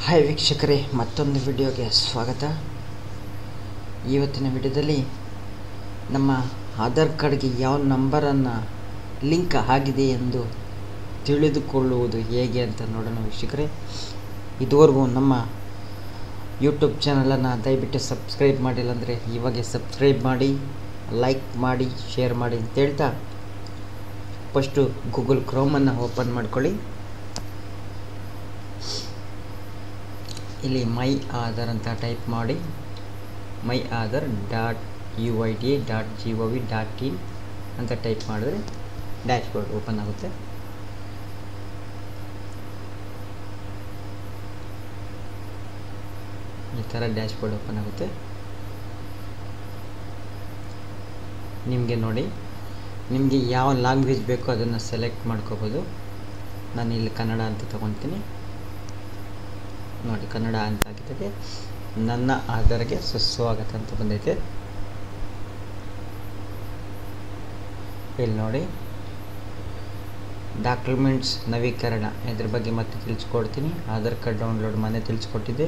Hi ವೀಕ್ಷಕರೇ, ಮತ್ತೊಂದು ವಿಡಿಯೋಗೆ ಸ್ವಾಗತ. ಇವತ್ತಿನ ವಿಡಿಯೋದಲ್ಲಿ ನಮ್ಮ ಆಧಾರ್ ಕಾರ್ಡ್ಗೆ ಯಾವ ನಂಬರನ್ನು ಲಿಂಕ್ ಆಗಿದೆ ಎಂದು ತಿಳಿದುಕೊಳ್ಳುವುದು ಹೇಗೆ ಅಂತ ನೋಡೋಣ ವೀಕ್ಷಕರೇ. ಇದುವರೆಗೂ ನಮ್ಮ ಯೂಟ್ಯೂಬ್ ಚಾನಲನ್ನು ದಯವಿಟ್ಟು ಸಬ್ಸ್ಕ್ರೈಬ್ ಮಾಡಿಲ್ಲ ಅಂದರೆ ಇವಾಗೆ ಸಬ್ಸ್ಕ್ರೈಬ್ ಮಾಡಿ, ಲೈಕ್ ಮಾಡಿ, ಶೇರ್ ಮಾಡಿ ಅಂತ ಹೇಳ್ತಾ ಫಸ್ಟು ಗೂಗಲ್ ಕ್ರೋಮನ್ನು ಓಪನ್ ಮಾಡ್ಕೊಳ್ಳಿ. ಇಲ್ಲಿ ಮೈ ಆಧಾರ್ ಅಂತ ಟೈಪ್ ಮಾಡಿ myAadhar.uida.gov.in ಅಂತ ಟೈಪ್ ಮಾಡಿದ್ರೆ ಡ್ಯಾಶ್ಬೋರ್ಡ್ ಓಪನ್ ಆಗುತ್ತೆ. ಈ ಥರ ಡ್ಯಾಶ್ಬೋರ್ಡ್ ಓಪನ್ ಆಗುತ್ತೆ. ನಿಮಗೆ ನೋಡಿ, ನಿಮಗೆ ಯಾವ ಲ್ಯಾಂಗ್ವೇಜ್ ಬೇಕೋ ಅದನ್ನು ಸೆಲೆಕ್ಟ್ ಮಾಡ್ಕೋಬೋದು. ನಾನು ಇಲ್ಲಿ ಕನ್ನಡ ಅಂತ ತಗೊತೀನಿ. ನೋಡಿ, ಕನ್ನಡ ಅಂತ ಆಗಿದ್ದಕ್ಕೆ ನನ್ನ ಆಧಾರ್ಗೆ ಸುಸ್ವಾಗತ ಅಂತ ಬಂದೈತೆ. ಇಲ್ಲಿ ನೋಡಿ, ಡಾಕ್ಯುಮೆಂಟ್ಸ್ ನವೀಕರಣ ಇದ್ರ ಬಗ್ಗೆ ಮತ್ತೆ ತಿಳಿಸ್ಕೊಡ್ತೀನಿ. ಆಧಾರ್ ಕಾರ್ಡ್ ಡೌನ್ಲೋಡ್ ಮನೆ ತಿಳಿಸ್ಕೊಟ್ಟಿದ್ದೆ.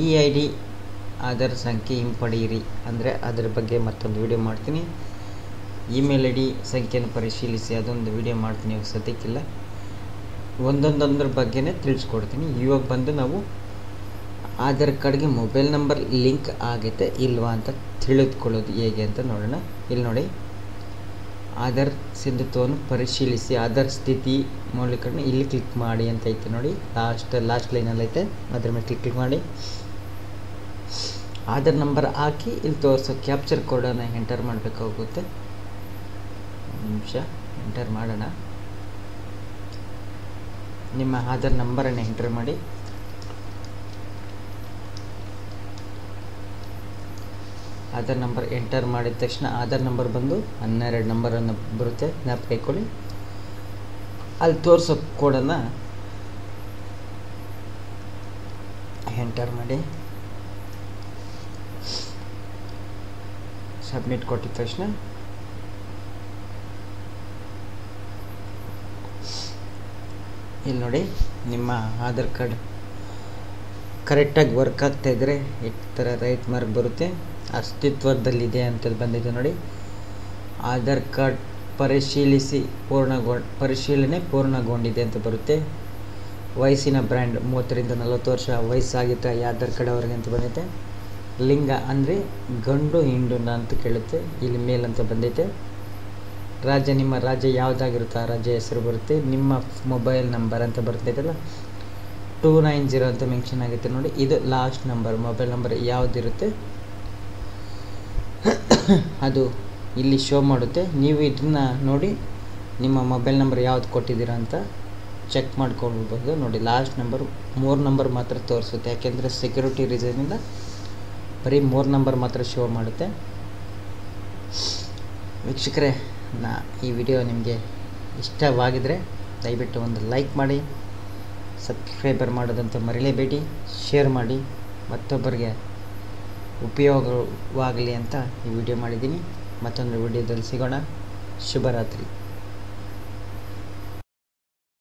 EID ಆಧಾರ್ ಸಂಖ್ಯೆ ಹಿಂಪಡೆಯಿರಿ ಅಂದರೆ ಅದ್ರ ಬಗ್ಗೆ ಮತ್ತೊಂದು ವಿಡಿಯೋ ಮಾಡ್ತೀನಿ. ಇಮೇಲ್ ID ಸಂಖ್ಯೆಯನ್ನು ಪರಿಶೀಲಿಸಿ ಅದೊಂದು ವಿಡಿಯೋ ಮಾಡ್ತೀನಿ. ಇವಾಗ ಸದ್ಯಕ್ಕಿಲ್ಲ, ಒಂದೊಂದೊಂದ್ರ ಬಗ್ಗೆನೇ ತಿಳಿಸ್ಕೊಡ್ತೀನಿ. ಇವಾಗ ಬಂದು ನಾವು ಆಧಾರ್ ಕಾರ್ಡ್ಗೆ ಮೊಬೈಲ್ ನಂಬರ್ ಲಿಂಕ್ ಆಗೈತೆ ಇಲ್ವಾ ಅಂತ ತಿಳಿದುಕೊಳ್ಳೋದು ಹೇಗೆ ಅಂತ ನೋಡೋಣ. ಇಲ್ಲಿ ನೋಡಿ, ಆಧಾರ್ ಸಿಂಧುತ್ವವನ್ನು ಪರಿಶೀಲಿಸಿ ಆಧಾರ್ ಸ್ಥಿತಿ ಮೌಲ್ಯೀಕರಣ ಇಲ್ಲಿ ಕ್ಲಿಕ್ ಮಾಡಿ ಅಂತ ಐತೆ ನೋಡಿ. ಲಾಸ್ಟ್ ಲೈನಲ್ಲಿ ಐತೆ, ಅದ್ರ ಮೇಲೆ ಕ್ಲಿಕ್ ಮಾಡಿ ಆಧಾರ್ ನಂಬರ್ ಹಾಕಿ ಇಲ್ಲಿ ತೋರಿಸೋ ಕ್ಯಾಪ್ಚರ್ ಕೋಡನ್ನು ಎಂಟರ್ ಮಾಡಬೇಕಾಗುತ್ತೆ. ಒಂದು ನಿಮಿಷ ಎಂಟರ್ ಮಾಡೋಣ. ನಿಮ್ಮ ಆಧಾರ್ ನಂಬರನ್ನು ಎಂಟರ್ ಮಾಡಿ. ಆಧಾರ್ ನಂಬರ್ ಎಂಟರ್ ಮಾಡಿದ ತಕ್ಷಣ ಆಧಾರ್ ನಂಬರ್ ಬಂದು 12 ನಂಬರನ್ನು ಬರುತ್ತೆ, ಜ್ಞಾಪಕ ಇಟ್ಕೊಳ್ಳಿ. ಅಲ್ಲಿ ತೋರಿಸೋ ಕೋಡನ್ನು ಎಂಟರ್ ಮಾಡಿ ಸಬ್ಮಿಟ್ ಕೊಟ್ಟಿದ ತಕ್ಷಣ ಇಲ್ಲಿ ನೋಡಿ, ನಿಮ್ಮ ಆಧಾರ್ ಕಾರ್ಡ್ ಕರೆಕ್ಟಾಗಿ ವರ್ಕ್ ಆಗ್ತಾಯಿದ್ರೆ ಈ ಥರ ರೈಟ್ ಮಾರ್ಕ್ ಬರುತ್ತೆ. ಅಸ್ತಿತ್ವದಲ್ಲಿದೆ ಅಂತ ಬಂದಿದೆ ನೋಡಿ. ಆಧಾರ್ ಕಾರ್ಡ್ ಪರಿಶೀಲನೆ ಪೂರ್ಣಗೊಂಡಿದೆ ಅಂತ ಬರುತ್ತೆ. ವಯಸ್ಸಿನ ಬ್ರ್ಯಾಂಡ್ 30ರಿಂದ 40 ವರ್ಷ ವಯಸ್ಸಾಗಿದ್ದರೆ ಈ ಆಧಾರ್ ಕಾರ್ಡ್ ಅವ್ರಿಗೆ ಅಂತ ಬಂದೈತೆ. ಲಿಂಗ ಅಂದರೆ ಗಂಡು ಹೆಣ್ಣು ಅಂತ ಕೇಳುತ್ತೆ. ಇಲ್ಲಿ ಮೇಲ್ ಅಂತ ಬಂದೈತೆ. ರಾಜ್ಯ, ನಿಮ್ಮ ರಾಜ್ಯ ಯಾವುದಾಗಿರುತ್ತೆ ಆ ರಾಜ್ಯ ಹೆಸರು ಬರುತ್ತೆ. ನಿಮ್ಮ ಮೊಬೈಲ್ ನಂಬರ್ ಅಂತ ಬರ್ತೈತಲ್ಲ 290 ಅಂತ ಮೆನ್ಷನ್ ಆಗುತ್ತೆ ನೋಡಿ. ಇದು ಲಾಸ್ಟ್ ನಂಬರ್, ಮೊಬೈಲ್ ನಂಬರ್ ಯಾವುದಿರುತ್ತೆ ಅದು ಇಲ್ಲಿ ಶೋ ಮಾಡುತ್ತೆ. ನೀವು ಇದನ್ನು ನೋಡಿ ನಿಮ್ಮ ಮೊಬೈಲ್ ನಂಬರ್ ಯಾವ್ದು ಕೊಟ್ಟಿದ್ದೀರಾ ಅಂತ ಚೆಕ್ ಮಾಡ್ಕೊಳ್ಬೋದು. ನೋಡಿ, ಲಾಸ್ಟ್ ನಂಬರ್ 3 ನಂಬರ್ ಮಾತ್ರ ತೋರಿಸುತ್ತೆ. ಯಾಕೆಂದರೆ ಸೆಕ್ಯೂರಿಟಿ ರೀಸನಿಂದ ಬರೀ 3 ನಂಬರ್ ಮಾತ್ರ ಶೋ ಮಾಡುತ್ತೆ. ವೀಕ್ಷಕರೇ, ಈ ವಿಡಿಯೋ ನಿಮಗೆ ಇಷ್ಟವಾಗಿದ್ದರೆ ದಯವಿಟ್ಟು ಒಂದು ಲೈಕ್ ಮಾಡಿ, ಸಬ್ಸ್ಕ್ರೈಬರ್ ಮಾಡೋದಂತ ಮರಿಲೇಬೇಡಿ, ಶೇರ್ ಮಾಡಿ, ಮತ್ತೊಬ್ಬರಿಗೆ ಉಪಯೋಗವಾಗಲಿ ಅಂತ ಈ ವಿಡಿಯೋ ಮಾಡಿದ್ದೀನಿ. ಮತ್ತೊಂದು ವಿಡಿಯೋದಲ್ಲಿ ಸಿಗೋಣ. ಶುಭರಾತ್ರಿ.